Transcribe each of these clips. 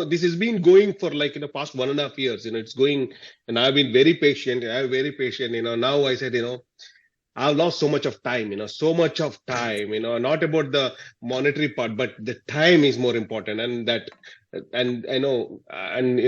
this has been going for like, past 1.5 years, it's going, and I've been very patient. I'm very patient, now I said, I've lost so much of time, so much of time, not about the monetary part, but the time is more important. And that, and I know, and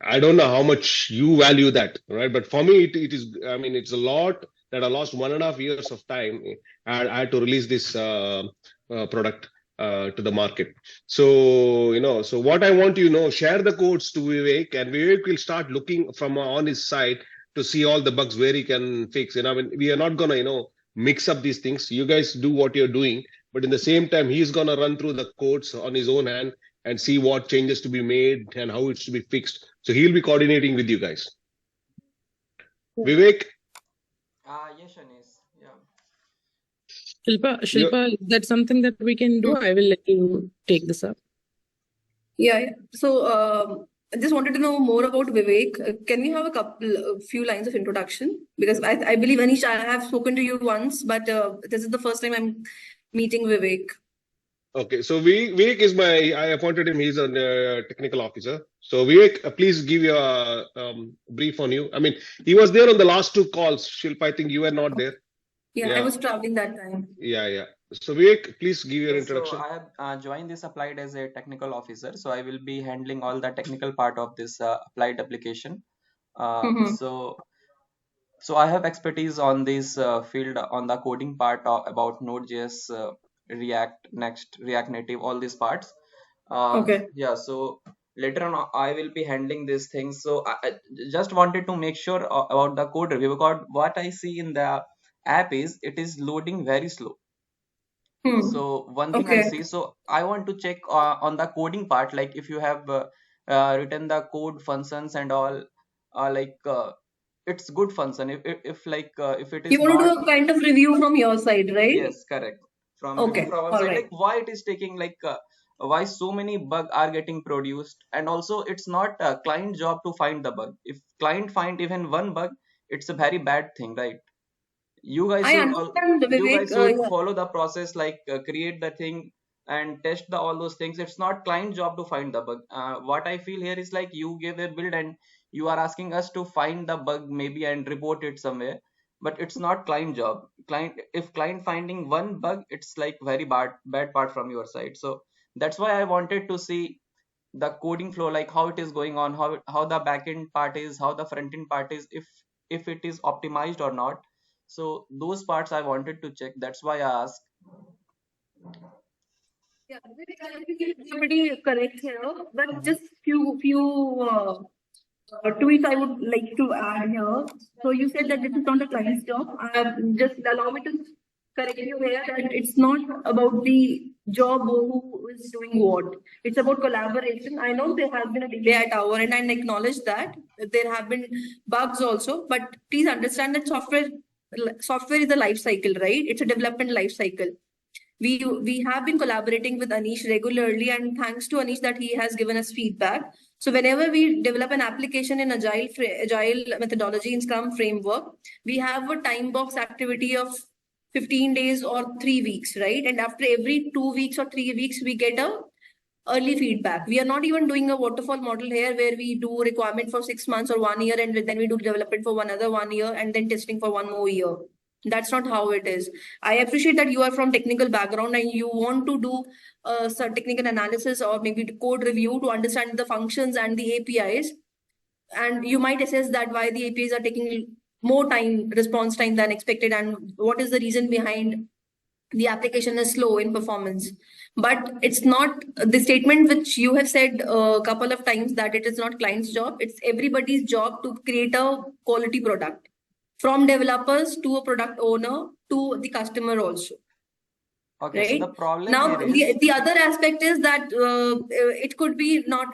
I don't know how much you value that, right? But for me, it is, I mean, it's a lot that I lost 1.5 years of time. I had to release this product to the market. So, so what I want share the codes to Vivek, and Vivek will start looking from on his side to see all the bugs where he can fix. I mean, we are not gonna, mix up these things. You guys do what you're doing, but in the same time, he's gonna run through the codes on his own hand and see what changes to be made and how it's to be fixed. So he'll be coordinating with you guys. Vivek? Yes, Anis. Yeah. Shilpa, that's something that we can do. I will let you take this up. Yeah. So I just wanted to know more about Vivek. Can we have a few lines of introduction? Because I believe, Anish, I have spoken to you once, but this is the first time I'm meeting Vivek. Okay, so Vivek is I appointed him, he's a technical officer. So Vivek, please give your brief on you. I mean, he was there on the last two calls. Shilpa, I think you were not there. Yeah, I was traveling that time. Yeah. So Vivek, please give your introduction. So I have joined this Applied as a technical officer. So I will be handling all the technical part of this Applied application. So I have expertise on this field on the coding part about Node.js, React, Next, React Native, all these parts. Okay. Yeah, so later on I will be handling these things. So I just wanted to make sure about the code review, because what I see in the app is it is loading very slow. So one thing I see, so I want to check on the coding part, like if you have written the code functions and all, it's good function. If it is, you want to do a kind of review from your side, right? Yes, correct. From our side, right. like why it is taking why so many bugs are getting produced, and also it's not a client job to find the bug. If client find even one bug, it's a very bad thing, right? You guys should follow the process, like create the thing and test all those things. It's not client job to find the bug. What I feel here is like you give a build and you are asking us to find the bug maybe and report it somewhere, but it's not client job. If client finding one bug, it's like very bad part from your side. So that's why I wanted to see the coding flow, like how it is going on, how the backend part is, how the front end part is, if it is optimized or not. So those parts I wanted to check. That's why I asked. Yeah, you're pretty correct here, but just few tweets I would like to add here. So you said that this is not a client's job. Just allow me to correct you here that it's not about the job who is doing what. It's about collaboration. I know there has been a delay at our end, and I acknowledge that there have been bugs also. But please understand that software is a life cycle, right? It's a development life cycle. We have been collaborating with Anish regularly, and thanks to Anish that he has given us feedback. So whenever we develop an application in agile methodology in Scrum framework, we have a time box activity of 15 days or 3 weeks, right? And after every 2 weeks or 3 weeks, we get a early feedback. We are not even doing a waterfall model here where we do requirement for 6 months or 1 year, and then we do development for another 1 year and then testing for 1 more year. That's not how it is. I appreciate that you are from technical background and you want to do some technical analysis or maybe code review to understand the functions and the APIs. And you might assess that why the APIs are taking more time, response time than expected, and what is the reason behind the application is slow in performance. But it's not the statement which you have said a couple of times that it is not client's job. It's everybody's job to create a quality product, from developers to a product owner to the customer also. Okay, right? So the problem now here is the other aspect is that it could not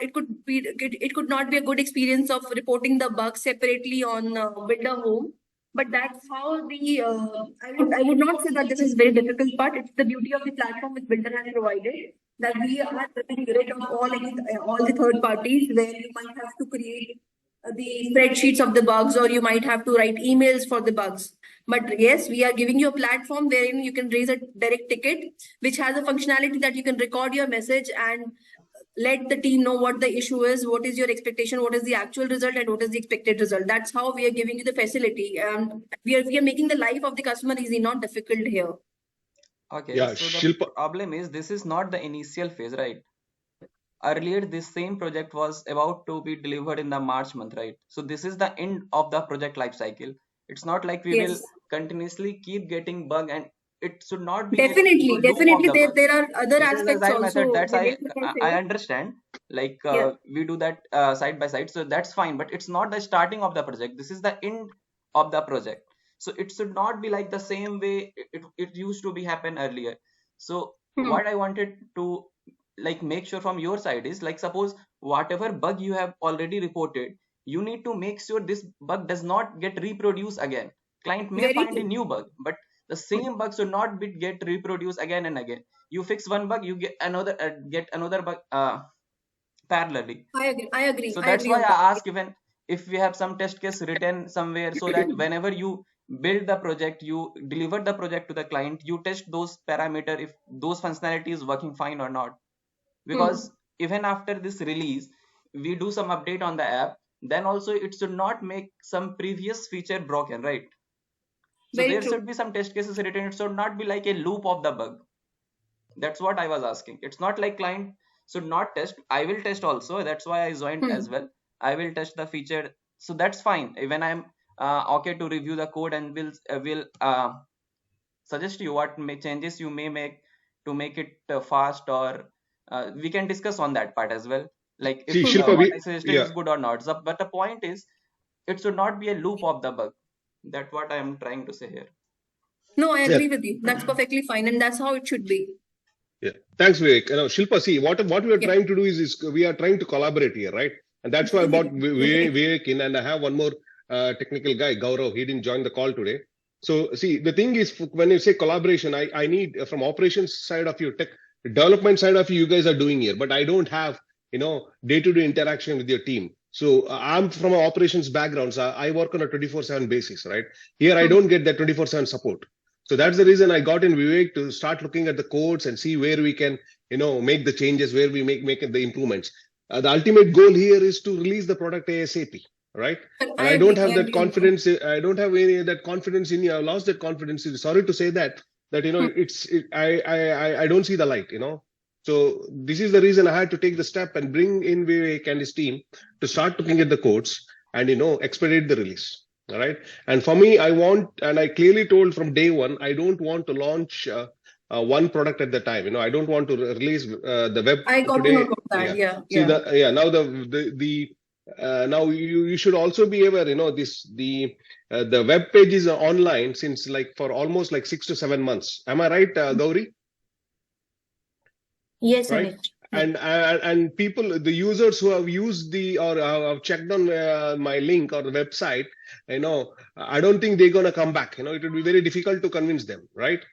be a good experience of reporting the bugs separately on Builder Home. But that's how the I would not say that this is very difficult part. It's the beauty of the platform which Builder has provided, that we are getting rid of all the third parties where you might have to create the spreadsheets of the bugs, or you might have to write emails for the bugs. But yes, we are giving you a platform wherein you can raise a direct ticket, which has a functionality that you can record your message and let the team know what the issue is, what is your expectation, what is the actual result, and what is the expected result. That's how we are giving you the facility. We are making the life of the customer easy, not difficult here. Okay, Yeah, so the Shilpa. problem is this is not the initial phase, right? Earlier, this same project was about to be delivered in the March month, right? So this is the end of the project life cycle. It's not like we will Yes, continuously keep getting bug, and it should not be a definitely, loop of definitely. the There bug. there are other This is a aspects side method. also. That's Vivek, you can I say. understand. Like Yeah. we do that side by side, so that's fine. But it's not the starting of the project. This is the end of the project. So it should not be like the same way it used to be happen earlier. So Hmm. what I wanted to like make sure from your side is like, suppose whatever bug you have already reported, you need to make sure this bug does not get reproduced again. Client may Very find a true. new bug, but the same bug should not be get reproduced again and again. You fix one bug, you get another bug parallelly. I agree. I agree. So I that's agree why on that. I ask, even if we have some test case written somewhere, so that whenever you build the project, you deliver the project to the client, you test those parameter if those functionality is working fine or not. Hmm. Because even after this release, we do some update on the app, then also it should not make some previous feature broken, right? So Very there true. should be some test cases written. It should not be like a loop of the bug. That's what I was asking. It's not like client should not test. I will test also. That's why I joined Hmm. as well. I will test the feature. So that's fine. When I'm okay to review the code, and will suggest you what changes you may make to make it fast, or we can discuss on that part as well. Like if See, Hmm. Shilpa, what I suggested yeah, is good or not. So, but the point is, it should not be a loop of the bug. That's what I am trying to say here. No, I yeah, agree with you. That's perfectly fine, and that's how it should be. yeah. Thanks, Vivek. Shilpa, see, what we are Yeah. trying to do is we are trying to collaborate here, right? And that's why I brought Definitely. Definitely. Vivek in, and I have one more technical guy, Gaurav. He didn't join the call today. So, see, the thing is, when you say collaboration, I need from operations side of you, tech development side of you, you guys are doing here, but I don't have, day-to-day interaction with your team. So, I'm from an operations background, so I work on a 24/7 basis, right? Here, I Hmm. don't get that 24/7 support. So that's the reason I got in Vivek to start looking at the codes and see where we can, make the changes, where we make the improvements. The ultimate goal here is to release the product ASAP, right? And I I don't agree. have I that agree on that. confidence. I don't have any of that confidence in you. I've lost that confidence. Sorry to say that Hmm. I don't see the light. So this is the reason I had to take the step and bring in Vivek and his team to start looking at the codes and expedite the release. All right. And for me, and I clearly told from day one, I don't want to launch one product at the time. I don't want to release the web I got to know today. about that. Yeah. Yeah. See Yeah. now the now you should also be aware. The web page is online since like for almost like 6 to 7 months. Am I right, Gauri? Yes, Right? Anish. Yeah. And people, the users who have used the or have checked on my link or the website, I don't think they're gonna come back. It would be very difficult to convince them, right?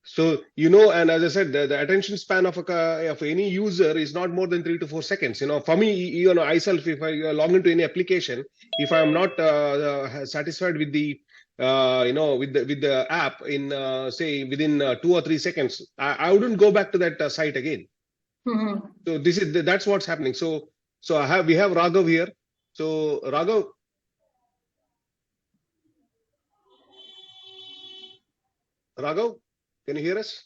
So and as I said, the attention span of any user is not more than 3 to 4 seconds. For me, myself, if I log into any application, if I am not satisfied with the with the app in say within 2 or 3 seconds, I wouldn't go back to that site again. Hmm. So that's what's happening. So we have Raghav here. So Raghav, can you hear us?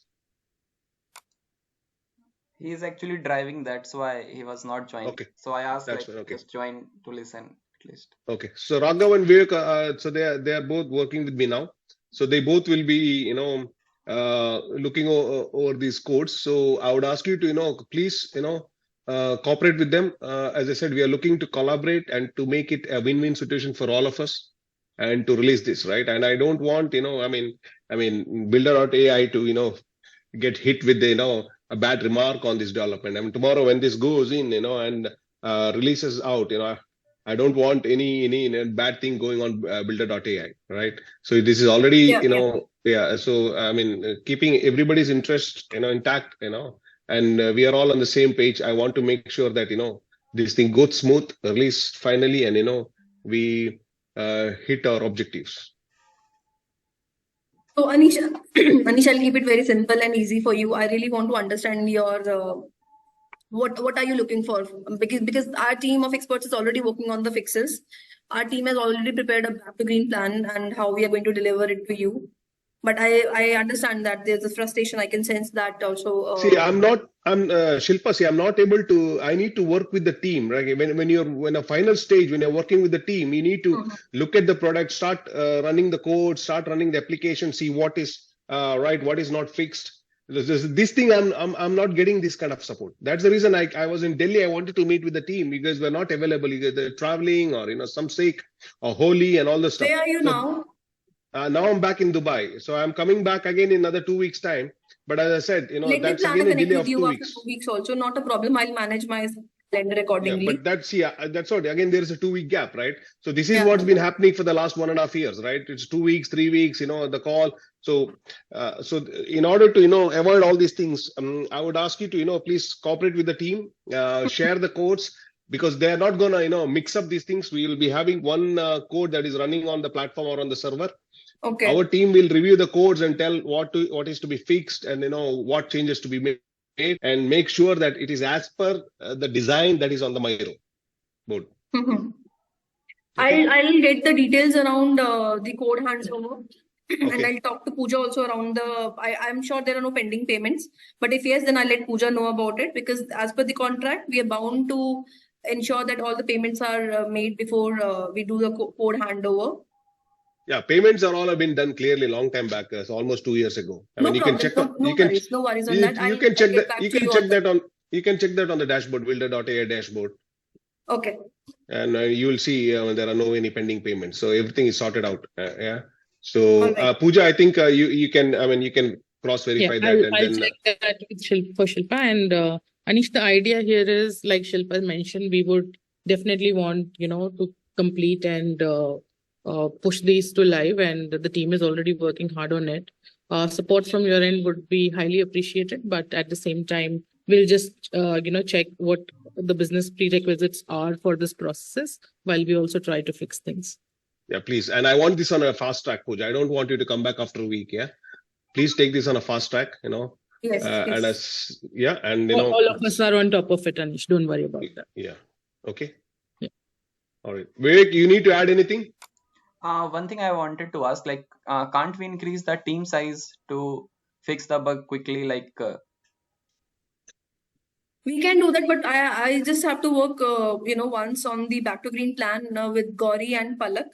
He is actually driving, that's why he was not joining. Okay, So I asked that's like fine. Okay. just join to listen at least. Okay, so Raghav and Vivek, so they are both working with me now. So they both will be, looking over these codes. So I would ask you to, please, cooperate with them. As I said, we are looking to collaborate and to make it a win-win situation for all of us, and to release this, right? And I don't want, Builder.ai to, get hit with a bad remark on this development. I mean, tomorrow when this goes in, and releases out, I don't want any bad thing going on Builder.ai, right? So this is already, Yeah. Yeah. yeah. So I mean, keeping everybody's interest, intact, and we are all on the same page. I want to make sure that this thing goes smooth, release finally, and we hit our objectives. So, Anish, Anish, I'll keep it very simple and easy for you. I really want to understand your What are you looking for? Because our team of experts is already working on the fixes. Our team has already prepared a back to green plan and how we are going to deliver it to you. But I understand that there's a frustration. I can sense that also. See, I'm Shilpa, see, I'm not able to, I need to work with the team, right? When a final stage, when you're working with the team, you need to look at the product, start running the code, start running the application, see what is right, what is not fixed. This thing, I'm not getting this kind of support. That's the reason I was in Delhi. I wanted to meet with the team because we're not available. Either they're traveling or, some sick or Holi and all the stuff. Where are you now? Now I'm back in Dubai. So I'm coming back again in another 2 weeks time. But as I said, Let that's me plan again a a connect delay with of you 2 after weeks. 2 weeks also. Not a problem. I'll manage my calendar Yeah, accordingly. but that's what. Again, there is a 2 week gap, right? So this is what's been happening for the last 1.5 years, right? It's 2 weeks, 3 weeks, the call. So, in order to, avoid all these things, I would ask you to, please cooperate with the team, share the codes because they are not gonna, mix up these things. We will be having one code that is running on the platform or on the server. Okay. Our team will review the codes and tell what is to be fixed and what changes to be made and make sure that it is as per the design that is on the Miro board. Okay. I'll get the details around the code handover. And I'll talk to Pooja also around I'm sure there are no pending payments, but if yes, then I'll let Pooja know about it because as per the contract, we are bound to ensure that all the payments are made before we do the code handover. Yeah, payments are all have been done clearly long time back, so almost 2 years ago. I mean, you can check on, no worries on that. You can check that. You can check that on the dashboard, builder.ai dashboard. Okay. And you will see there are no any pending payments, so everything is sorted out. Yeah. So Pooja, I think you can. I mean, you can cross verify that. I'll check that with for Shilpa. And Anish, the idea here is, like Shilpa mentioned, we would definitely want to complete and push these to live, and the team is already working hard on it. Support from your end would be highly appreciated, but at the same time, we'll just check what the business prerequisites are for this process while we also try to fix things. Yeah, please. And I want this on a fast track, Pooja. I don't want you to come back after a week. Yeah, please take this on a fast track. Yes. And all of us are on top of it, Anish. Don't worry about that. Yeah. Okay. Yeah. All right. Vivek, you need to add anything? One thing I wanted to ask, can't we increase the team size to fix the bug quickly? We can do that, but I just have to work, once on the back to green plan with Gauri and Palak,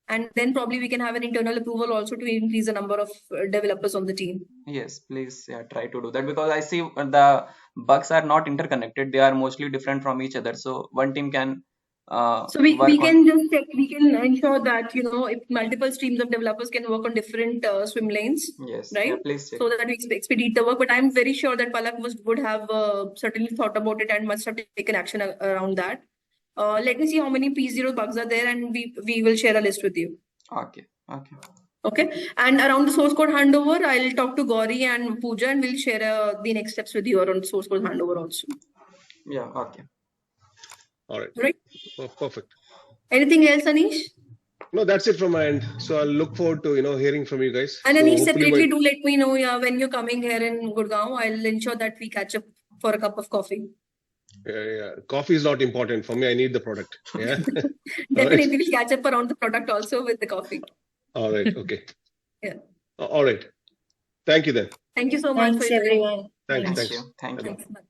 and then probably we can have an internal approval also to increase the number of developers on the team. Yes, please try to do that because I see the bugs are not interconnected; they are mostly different from each other. So one team can. So we can just check. We can ensure that if multiple streams of developers can work on different swim lanes. Yes. Right. Yeah, please check. So that we expedite the work. But I'm very sure that Palak would have certainly thought about it and must have taken action around that. Let me see how many P0 bugs are there, and we will share a list with you. Okay. Okay. And around the source code handover, I'll talk to Gauri and Pooja, and we'll share the next steps with you around source code handover also. Yeah. Okay. All right. Right. Oh, perfect. Anything else, Anish? No, that's it from my end. So I'll look forward to hearing from you guys. And Anish, separately do let me know when you're coming here in Gurgaon. I'll ensure that we catch up for a cup of coffee. Yeah. Coffee is not important for me. I need the product. Yeah. Definitely, we'll catch up around the product also with the coffee. All right. Okay. Yeah. All right. Thank you then. Thank you so much for your time. Thanks. Thank you. Thanks. Bye.